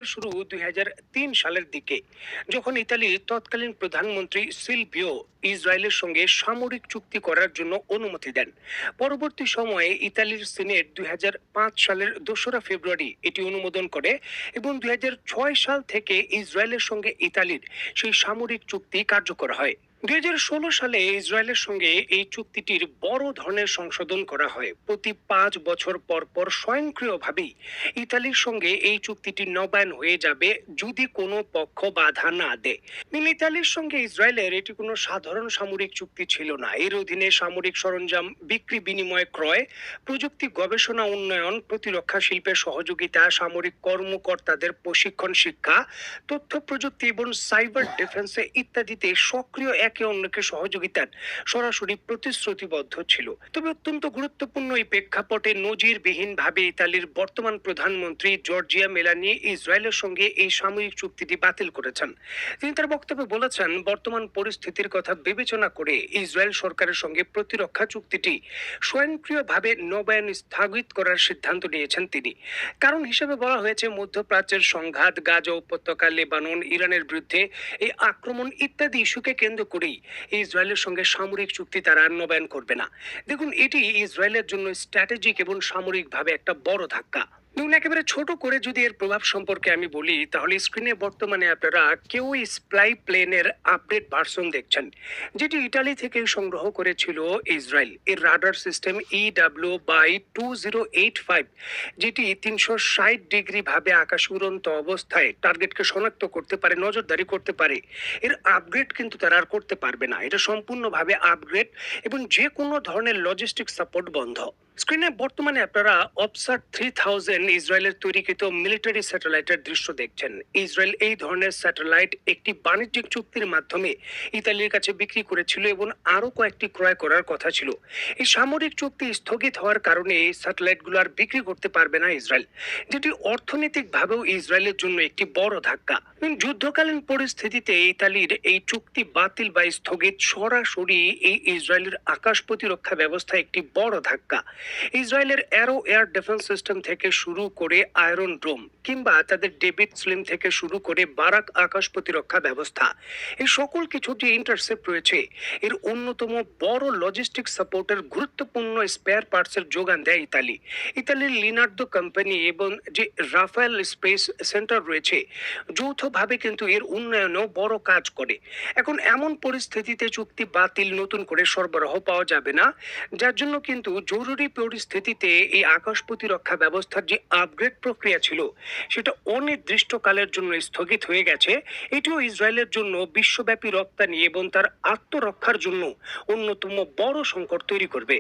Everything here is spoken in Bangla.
শুরু 2003 সালের দিকে, যখন ইতালির তৎকালীন প্রধানমন্ত্রী সিলভিও ইসরায়েলের সঙ্গে সামরিক চুক্তি করার জন্য অনুমতি দেন। পরবর্তী সময়ে ইতালির সিনেট 2005 সালের 2রা ফেব্রুয়ারি এটি অনুমোদন করে এবং 2006 সাল থেকে ইসরায়েলের সঙ্গে ইতালির সেই সামরিক চুক্তি কার্যকর হয়। 2016 সালে ইসরায়েলের সঙ্গে এই চুক্তিটির বড় ধরনের সংশোধন করা হয়। প্রতি 5 বছর পর পর স্বয়ংক্রিয়ভাবেই ইতালির সঙ্গে এই চুক্তিটি নবায়ন হয়ে যাবে যদি কোনো পক্ষ বাধা না দেয়। ইতালির সঙ্গে ইসরায়েলের এটি কোনো সাধারণ সামরিক চুক্তি ছিল না। এর অধীনে সামরিক সরঞ্জাম বিক্রি, বিনিময়, ক্রয়, প্রযুক্তি গবেষণা, উন্নয়ন, প্রতিরক্ষা শিল্পের সহযোগিতা, সামরিক কর্মকর্তাদের প্রশিক্ষণ, শিক্ষা, তথ্য প্রযুক্তি এবং সাইবার ডিফেন্সে ইত্যাদিতে সক্রিয় একে অন্যকে সহযোগিতার সরাসরি প্রতিশ্রুতিবদ্ধ ছিল। তবে অত্যন্ত গুরুত্বপূর্ণ এই প্রেক্ষাপটে নজিরবিহীনভাবে ইতালির বর্তমান প্রধানমন্ত্রী জর্জিয়া মেলানি ইসরায়েলের সঙ্গে এই সামরিক চুক্তিটি বাতিল করেছেন। তিনি তার বক্তব্যে বলেছেন, বর্তমান পরিস্থিতির কথা বিবেচনা করে ইসরায়েল সরকারের সঙ্গে প্রতিরক্ষা চুক্তিটি স্বয়ংক্রিয়ভাবে নবায়ন স্থগিত করার সিদ্ধান্ত নিয়েছেন তিনি। কারণ হিসেবে বলা হয়েছে, মধ্যপ্রাচ্যের সংঘাত, গাজা উপত্যকা, লেবানন, ইরানের বিরুদ্ধে এই আক্রমণ ইত্যাদি ইস্যুকে কেন্দ্র করেই ইসরায়েলের সঙ্গে সামরিক চুক্তি তারা নবায়ন করবে না। দেখুন, এটি ইসরায়েলের জন্য স্ট্র্যাটেজিক এবং সামরিকভাবে একটা বড় ধাক্কা। দেখুন, একেবারে ছোট করে যদি এর প্রভাব সম্পর্কে আমি বলি, তাহলে স্ক্রিনে বর্তমানে আপনারা কেউ স্প্লাই প্লেনের আপডেট ভার্সন দেখছেন, যেটি ইটালি থেকে সংগ্রহ করেছিল ইসরায়েল। এর রাডার সিস্টেম EW/2085, যেটি 360 ডিগ্রি ভাবে আকাশ উড়ন্ত অবস্থায় টার্গেটকে শনাক্ত করতে পারে, নজরদারি করতে পারে। এর আপগ্রেড কিন্তু তারা আর করতে পারবে না। এটা সম্পূর্ণভাবে আপগ্রেড এবং যে কোনো ধরনের লজিস্টিক সাপোর্ট বন্ধ। স্ক্রিনে বর্তমানে আপনারা অবসার 3000 ইসরায়েলের তৈরিকৃত মিলিটারি স্যাটেলাইটের দৃশ্য দেখছেন। ইসরায়েল এই ধরনের স্যাটেলাইট একটি বাণিজ্যিক চুক্তির মাধ্যমে ইতালির কাছে বিক্রি করেছিল এবং আরো কয়েকটি ক্রয় করার কথা ছিল। এই সামরিক চুক্তি স্থগিত হওয়ার কারণে এই স্যাটেলাইটগুলো আর বিক্রি করতে পারবে না ইসরায়েল, যেটি অর্থনৈতিকভাবেও ইসরায়েলের জন্য একটি বড় ধাক্কা। যুদ্ধকালীন পরিস্থিতিতে ইতালির এই চুক্তি বাতিল বা স্থগিত সরাসরি এই ইসরায়েলের আকাশ প্রতিরক্ষা ব্যবস্থা একটি বড় ধাক্কা। ইসরায়েলের অ্যারো এয়ার ডিফেন্স সিস্টেম থেকে শুরু করে আয়রন ডোম কিংবা তাদের ডেভিড স্লিম থেকে শুরু করে বারাক আকাশ প্রতিরক্ষা ব্যবস্থা, এই সকল কিছু যে ইন্টারসেপ্ট রয়েছে, এর অন্যতম বড় লজিস্টিক সাপোর্টের গুরুত্বপূর্ণ স্পেয়ার পার্টসের যোগান দেয় ইতালি। ইতালির লিনার্দো কোম্পানি এবং যে রাফায়েল স্পেস সেন্টার রয়েছে, যৌথভাবে কিন্তু এর উন্নয়নেও বড় কাজ করে। এখন এমন পরিস্থিতিতে চুক্তি বাতিল, নতুন করে সরবরাহ পাওয়া যাবে না, যার জন্য কিন্তু জরুরি পরিস্থিতিতে এই আকাশ প্রতিরক্ষা ব্যবস্থার যে আপগ্রেড প্রক্রিয়া ছিল, সেটা অনির্দিষ্টকালের জন্য স্থগিত হয়ে গেছে। এটিও ইসরায়েলের জন্য বিশ্বব্যাপী রপ্তানি এবং তার আত্মরক্ষার জন্য অন্যতম বড় সংকট তৈরি করবে।